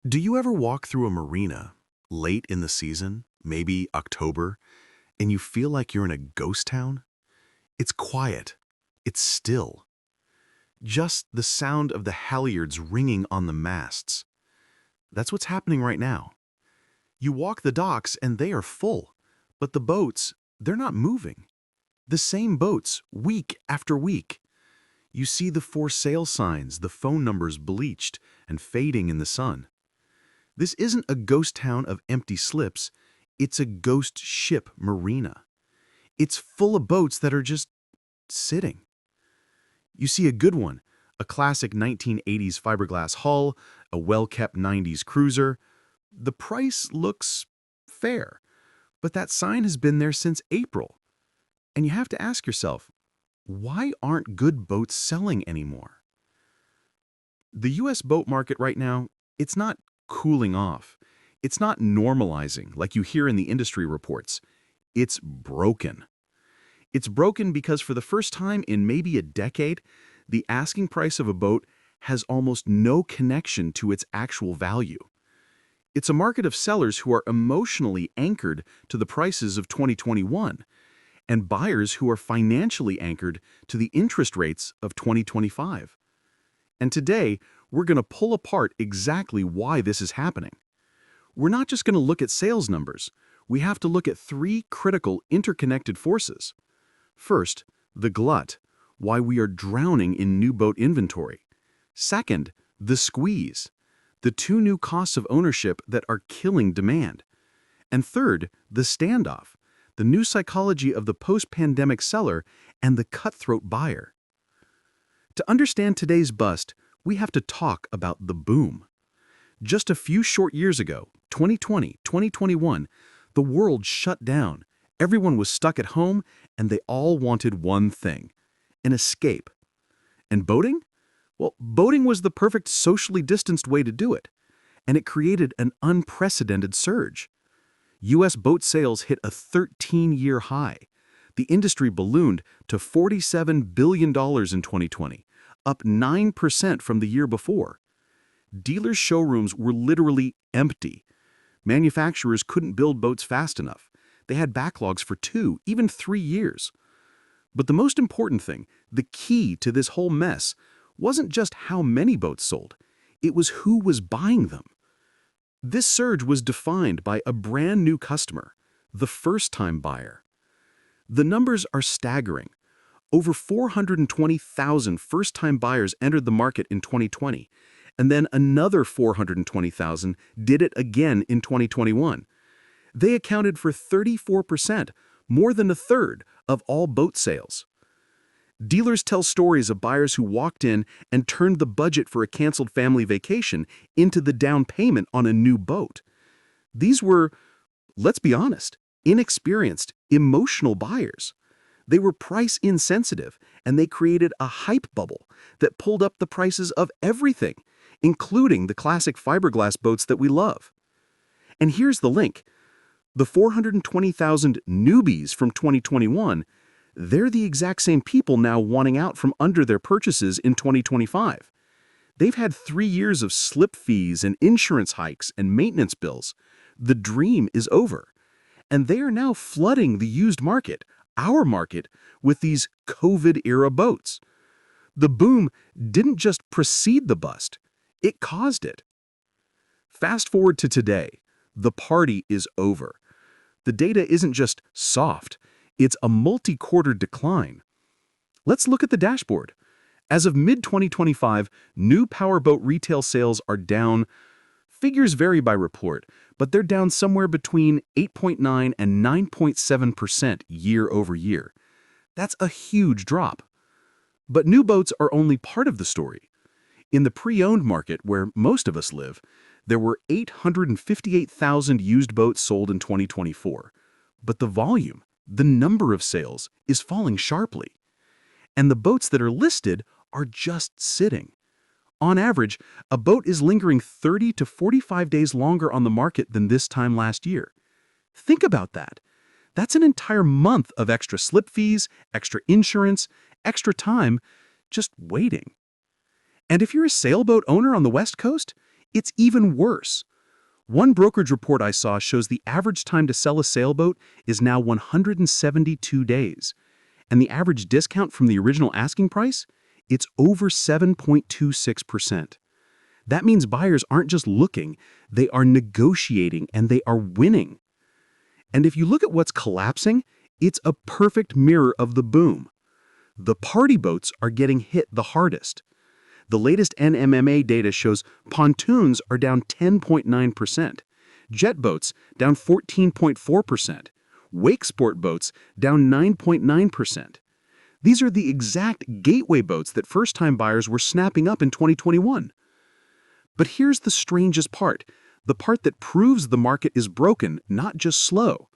Do you ever walk through a marina late in the season, maybe October, and you feel like you're in a ghost town? It's quiet. It's still. Just the sound of the halyards ringing on the masts. That's what's happening right now. You walk the docks and they are full, but the boats, they're not moving. The same boats, week after week. You see the for sale signs, the phone numbers bleached and fading in the sun. This isn't a ghost town of empty slips, it's a ghost ship marina. It's full of boats that are just sitting. You see a good one, a classic 1980s fiberglass hull, a well-kept 90s cruiser. The price looks fair, but that sign has been there since April. And you have to ask yourself, why aren't good boats selling anymore? The US boat market right now, it's not cooling off. It's not normalizing like you hear in the industry reports. It's broken. It's broken because for the first time in maybe a decade, the asking price of a boat has almost no connection to its actual value. It's a market of sellers who are emotionally anchored to the prices of 2021 and buyers who are financially anchored to the interest rates of 2025. And today, we're going to pull apart exactly why this is happening. We're not just going to look at sales numbers. We have to look at three critical interconnected forces. First, the glut, why we are drowning in new boat inventory. Second, the squeeze, the two new costs of ownership that are killing demand. And third, the standoff, the new psychology of the post-pandemic seller and the cutthroat buyer. To understand today's bust, we have to talk about the boom. Just a few short years ago, 2020, 2021, the world shut down. Everyone was stuck at home, and they all wanted one thing: an escape. And boating? Well, boating was the perfect socially distanced way to do it, and it created an unprecedented surge. U.S. boat sales hit a 13-year high. The industry ballooned to $47 billion in 2020, up 9% from the year before. Dealers' showrooms were literally empty. Manufacturers couldn't build boats fast enough. They had backlogs for 2, even 3 years. But the most important thing, the key to this whole mess, wasn't just how many boats sold. It was who was buying them. This surge was defined by a brand new customer, the first-time buyer. The numbers are staggering. Over 420,000 first-time buyers entered the market in 2020, and then another 420,000 did it again in 2021. They accounted for 34%, more than a third, of all boat sales. Dealers tell stories of buyers who walked in and turned the budget for a canceled family vacation into the down payment on a new boat. These were, let's be honest, inexperienced, emotional buyers. They were price insensitive, and they created a hype bubble that pulled up the prices of everything, including the classic fiberglass boats that we love. And here's the link. The 420,000 newbies from 2021, they're the exact same people now wanting out from under their purchases in 2025. They've had 3 years of slip fees and insurance hikes and maintenance bills. The dream is over. And they are now flooding the used market, our market, with these COVID-era boats. The boom didn't just precede the bust, it caused it. Fast forward to today, the party is over. The data isn't just soft, it's a multi-quarter decline. Let's look at the dashboard. As of mid-2025, new powerboat retail sales are down. Figures vary by report, but they're down somewhere between 8.9 and 9.7% year over year. That's a huge drop. But new boats are only part of the story. In the pre-owned market, where most of us live, there were 858,000 used boats sold in 2024. But the volume, the number of sales, is falling sharply. And the boats that are listed are just sitting. On average, a boat is lingering 30 to 45 days longer on the market than this time last year. Think about that. That's an entire month of extra slip fees, extra insurance, extra time, just waiting. And if you're a sailboat owner on the West Coast, It's even worse. One brokerage report I saw shows the average time to sell a sailboat is now 172 days. And the average discount from the original asking price? It's over 7.26%. That means buyers aren't just looking, they are negotiating and they are winning. And if you look at what's collapsing, it's a perfect mirror of the boom. The party boats are getting hit the hardest. The latest NMMA data shows pontoons are down 10.9%, jet boats down 14.4%, wake sport boats down 9.9%. These are the exact gateway boats that first-time buyers were snapping up in 2021. But here's the strangest part, the part that proves the market is broken, not just slow.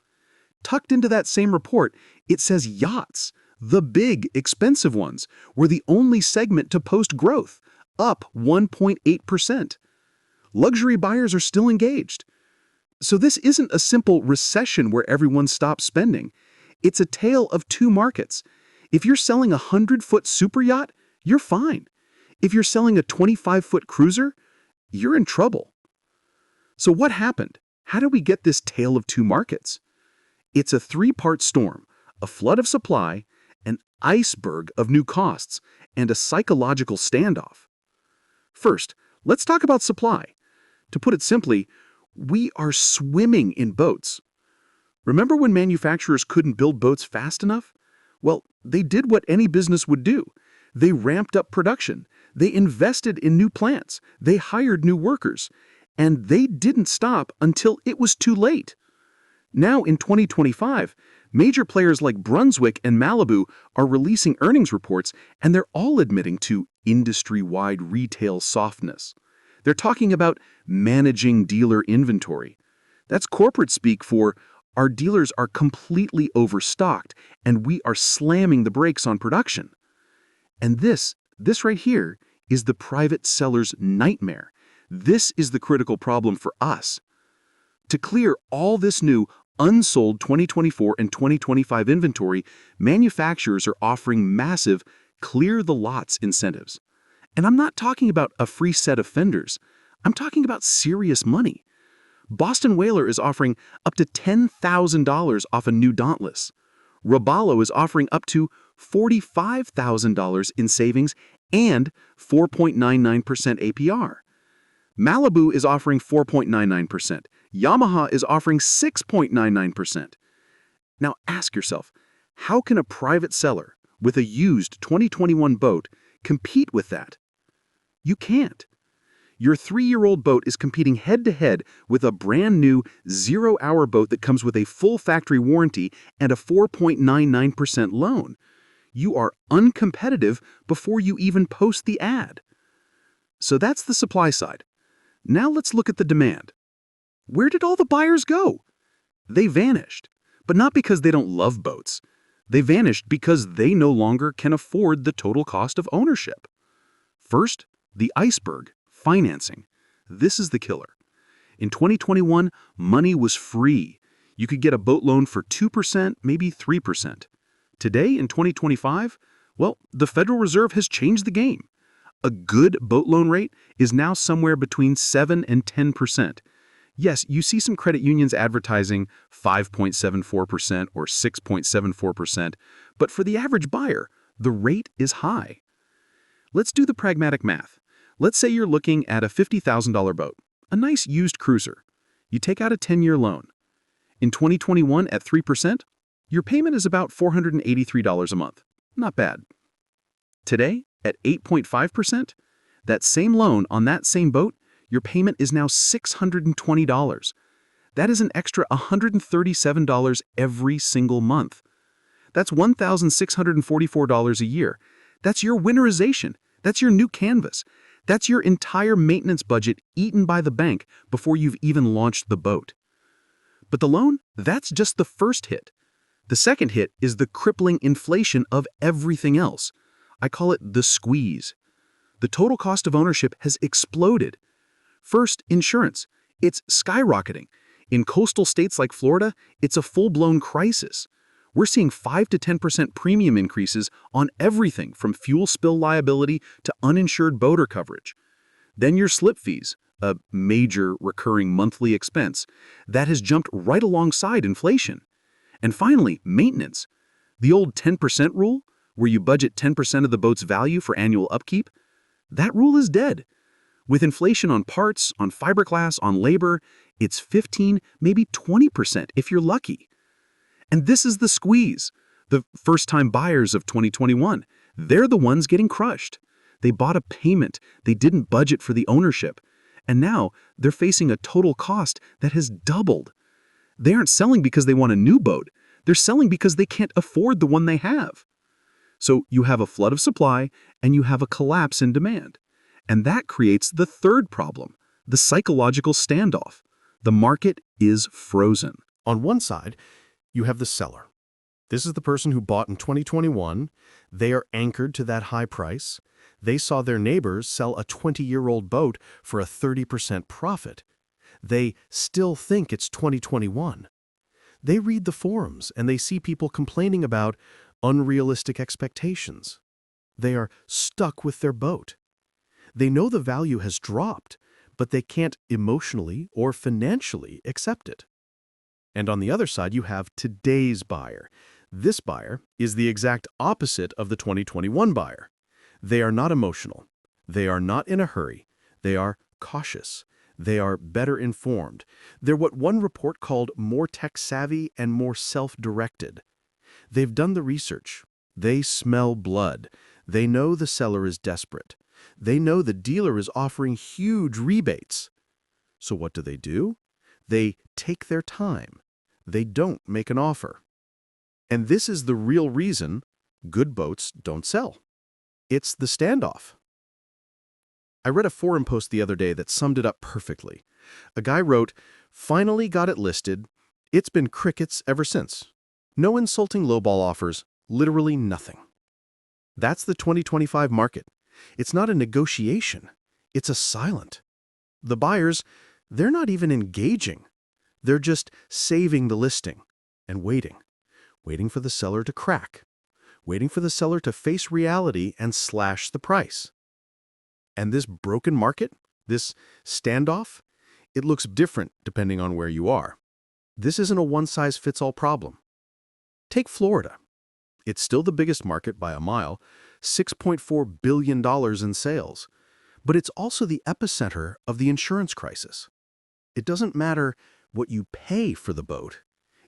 Tucked into that same report, it says yachts, the big, expensive ones, were the only segment to post growth, up 1.8%. Luxury buyers are still engaged. So this isn't a simple recession where everyone stops spending. It's a tale of two markets. If you're selling a 100-foot super yacht, you're fine. If you're selling a 25-foot cruiser, you're in trouble. So what happened? How did we get this tale of two markets? It's a three-part storm, a flood of supply, an iceberg of new costs, and a psychological standoff. First, let's talk about supply. To put it simply, we are swimming in boats. Remember when manufacturers couldn't build boats fast enough? Well, they did what any business would do. They ramped up production. They invested in new plants. They hired new workers. And they didn't stop until it was too late. Now in 2025, major players like Brunswick and Malibu are releasing earnings reports, and they're all admitting to industry-wide retail softness. They're talking about managing dealer inventory. That's corporate speak for our dealers are completely overstocked, and we are slamming the brakes on production. And this right here is the private seller's nightmare. This is the critical problem for us. To clear all this new, unsold 2024 and 2025 inventory, manufacturers are offering massive clear the lots incentives. And I'm not talking about a free set of fenders. I'm talking about serious money. Boston Whaler is offering up to $10,000 off a new Dauntless. Robalo is offering up to $45,000 in savings and 4.99% APR. Malibu is offering 4.99%. Yamaha is offering 6.99%. Now ask yourself, how can a private seller with a used 2021 boat compete with that? You can't. Your 3-year-old boat is competing head-to-head with a brand-new 0-hour boat that comes with a full factory warranty and a 4.99% loan. You are uncompetitive before you even post the ad. So that's the supply side. Now let's look at the demand. Where did all the buyers go? They vanished, but not because they don't love boats. They vanished because they no longer can afford the total cost of ownership. First, the iceberg, financing. This is the killer. In 2021, money was free. You could get a boat loan for 2%, maybe 3%. Today, in 2025, well, the Federal Reserve has changed the game. A good boat loan rate is now somewhere between 7 and 10%. Yes, you see some credit unions advertising 5.74% or 6.74%, but for the average buyer, the rate is high. Let's do the pragmatic math. Let's say you're looking at a $50,000 boat, a nice used cruiser. You take out a 10-year loan. In 2021 at 3%, your payment is about $483 a month. Not bad. Today, at 8.5%, that same loan on that same boat, your payment is now $620. That is an extra $137 every single month. That's $1,644 a year. That's your winterization. That's your new canvas. That's your entire maintenance budget eaten by the bank before you've even launched the boat. But the loan, that's just the first hit. The second hit is the crippling inflation of everything else. I call it the squeeze. The total cost of ownership has exploded. First, insurance. It's skyrocketing. In coastal states like Florida, it's a full-blown crisis. We're seeing 5 to 10% premium increases on everything from fuel spill liability to uninsured boater coverage. Then your slip fees, a major recurring monthly expense that has jumped right alongside inflation. And finally, maintenance. The old 10% rule, where you budget 10% of the boat's value for annual upkeep, that rule is dead. With inflation on parts, on fiberglass, on labor, it's 15, maybe 20% if you're lucky. And this is the squeeze. The first-time buyers of 2021, they're the ones getting crushed. They bought a payment, they didn't budget for the ownership, and now they're facing a total cost that has doubled. They aren't selling because they want a new boat. They're selling because they can't afford the one they have. So you have a flood of supply and you have a collapse in demand. And that creates the third problem, the psychological standoff. The market is frozen. On one side, you have the seller. This is the person who bought in 2021. They are anchored to that high price. They saw their neighbors sell a 20-year-old boat for a 30% profit. They still think it's 2021. They read the forums and they see people complaining about unrealistic expectations. They are stuck with their boat. They know the value has dropped, but they can't emotionally or financially accept it. And on the other side, you have today's buyer. This buyer is the exact opposite of the 2021 buyer. They are not emotional. They are not in a hurry. They are cautious. They are better informed. They're what one report called more tech-savvy and more self-directed. They've done the research. They smell blood. They know the seller is desperate. They know the dealer is offering huge rebates. So what do? They take their time. They don't make an offer. And this is the real reason good boats don't sell. It's the standoff. I read a forum post the other day that summed it up perfectly. A guy wrote, "Finally got it listed. It's been crickets ever since. No insulting lowball offers, literally nothing." That's the 2025 market. It's not a negotiation. It's a silent. The buyers, they're not even engaging. They're just saving the listing and waiting for the seller to crack, waiting for the seller to face reality and slash the price. And this broken market, this standoff, it looks different depending on where you are. This isn't a one-size-fits-all problem. Take Florida. It's still the biggest market by a mile, $6.4 billion in sales. But it's also the epicenter of the insurance crisis. It doesn't matter what you pay for the boat.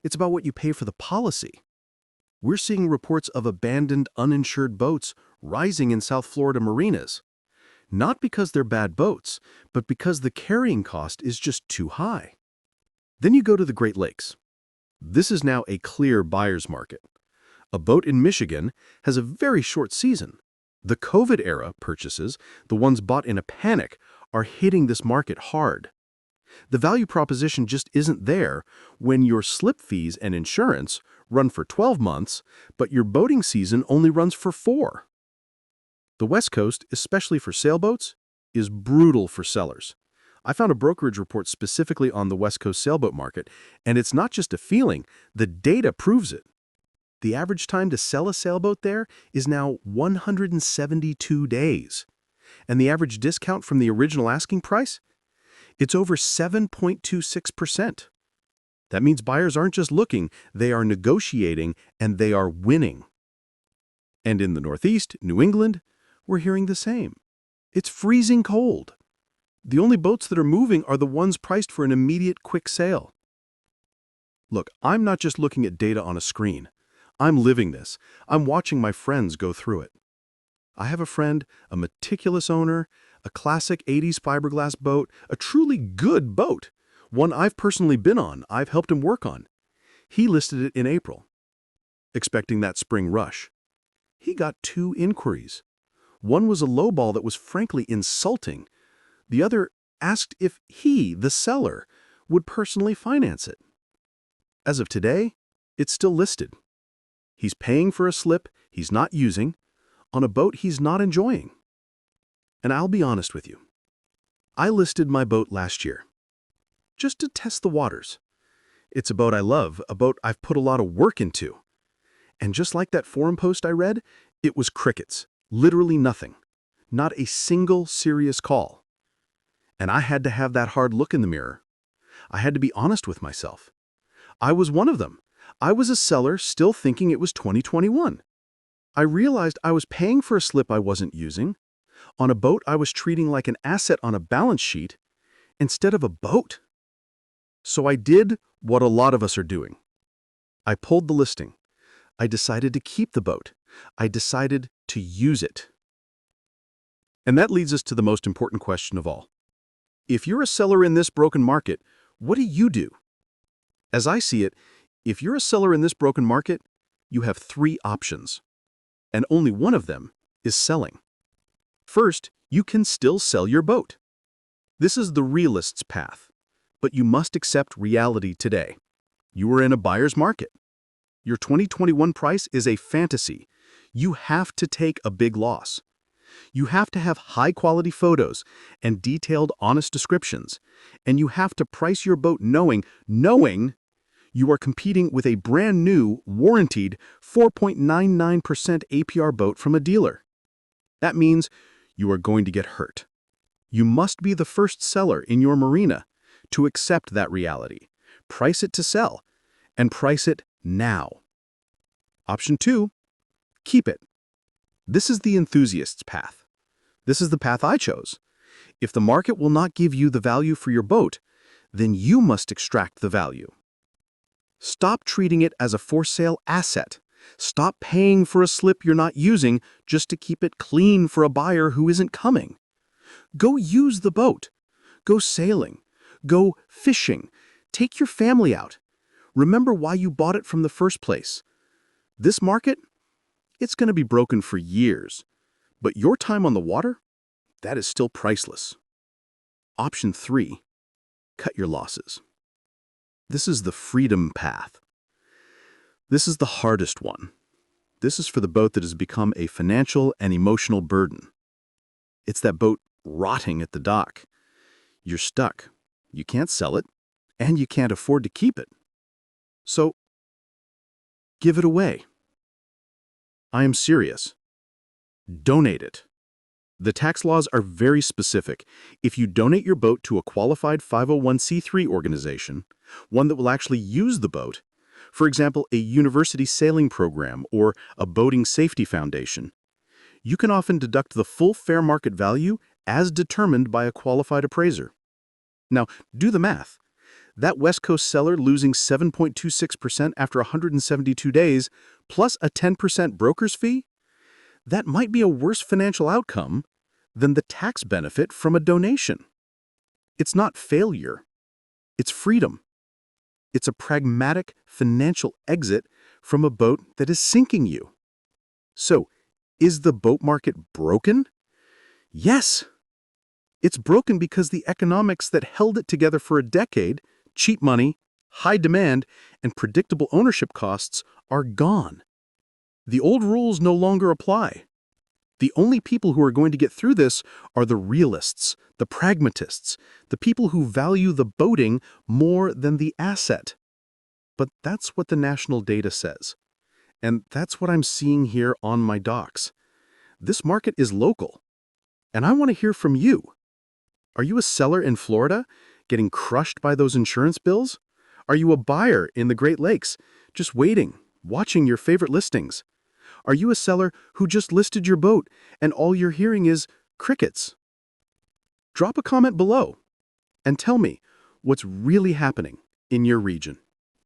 It's about what you pay for the policy. We're seeing reports of abandoned, uninsured boats rising in South Florida marinas. Not because they're bad boats, but because the carrying cost is just too high. Then you go to the Great Lakes. This is now a clear buyer's market. A boat in Michigan has a very short season. The COVID-era purchases, the ones bought in a panic, are hitting this market hard. The value proposition just isn't there when your slip fees and insurance run for 12 months, but your boating season only runs for 4. The West Coast, especially for sailboats, is brutal for sellers. I found a brokerage report specifically on the West Coast sailboat market, and it's not just a feeling, the data proves it. The average time to sell a sailboat there is now 172 days. And the average discount from the original asking price? It's over 7.26%. That means buyers aren't just looking, they are negotiating, and they are winning. And in the Northeast, New England, we're hearing the same. It's freezing cold. The only boats that are moving are the ones priced for an immediate quick sale. Look, I'm not just looking at data on a screen. I'm living this. I'm watching my friends go through it. I have a friend, a meticulous owner, a classic 80s fiberglass boat, a truly good boat, one I've personally been on, I've helped him work on. He listed it in April, expecting that spring rush. He got 2 inquiries. One was a lowball that was frankly insulting. The other asked if he, the seller, would personally finance it. As of today, it's still listed. He's paying for a slip he's not using on a boat he's not enjoying. And I'll be honest with you. I listed my boat last year, just to test the waters. It's a boat I love, a boat I've put a lot of work into. And just like that forum post I read, it was crickets, literally nothing. Not a single serious call. And I had to have that hard look in the mirror. I had to be honest with myself. I was one of them. I was a seller still thinking it was 2021. I realized I was paying for a slip I wasn't using, on a boat I was treating like an asset on a balance sheet, instead of a boat. So I did what a lot of us are doing. I pulled the listing. I decided to keep the boat. I decided to use it. And that leads us to the most important question of all. If you're a seller in this broken market, what do you do? As I see it, if you're a seller in this broken market, you have three options. And only one of them is selling. First, you can still sell your boat. This is the realist's path. But you must accept reality today. You are in a buyer's market. Your 2021 price is a fantasy. You have to take a big loss. You have to have high-quality photos and detailed, honest descriptions. And you have to price your boat knowing you are competing with a brand new, warranted 4.99% APR boat from a dealer. That means you are going to get hurt. You must be the first seller in your marina to accept that reality. Price it to sell, and price it now. Option 2, keep it. This is the enthusiast's path. This is the path I chose. If the market will not give you the value for your boat, then you must extract the value. Stop treating it as a for-sale asset. Stop paying for a slip you're not using just to keep it clean for a buyer who isn't coming. Go use the boat. Go sailing. Go fishing. Take your family out. Remember why you bought it from the first place. This market, it's going to be broken for years. But your time on the water, that is still priceless. Option 3, cut your losses. This is the freedom path. This is the hardest one. This is for the boat that has become a financial and emotional burden. It's that boat rotting at the dock. You're stuck. You can't sell it, and you can't afford to keep it. So, give it away. I am serious. Donate it. The tax laws are very specific. If you donate your boat to a qualified 501c3 organization, one that will actually use the boat, for example, a university sailing program or a boating safety foundation, you can often deduct the full fair market value as determined by a qualified appraiser. Now, do the math. That West Coast seller losing 7.26% after 172 days, plus a 10% broker's fee? That might be a worse financial outcome than the tax benefit from a donation. It's not failure. It's freedom. It's a pragmatic financial exit from a boat that is sinking you. So, is the boat market broken? Yes. It's broken because the economics that held it together for a decade, cheap money, high demand, and predictable ownership costs, are gone. The old rules no longer apply. The only people who are going to get through this are the realists, the pragmatists, the people who value the boating more than the asset. But that's what the national data says. And that's what I'm seeing here on my docks. This market is local. And I want to hear from you. Are you a seller in Florida, getting crushed by those insurance bills? Are you a buyer in the Great Lakes, just waiting, watching your favorite listings? Are you a seller who just listed your boat and all you're hearing is crickets? Drop a comment below and tell me what's really happening in your region.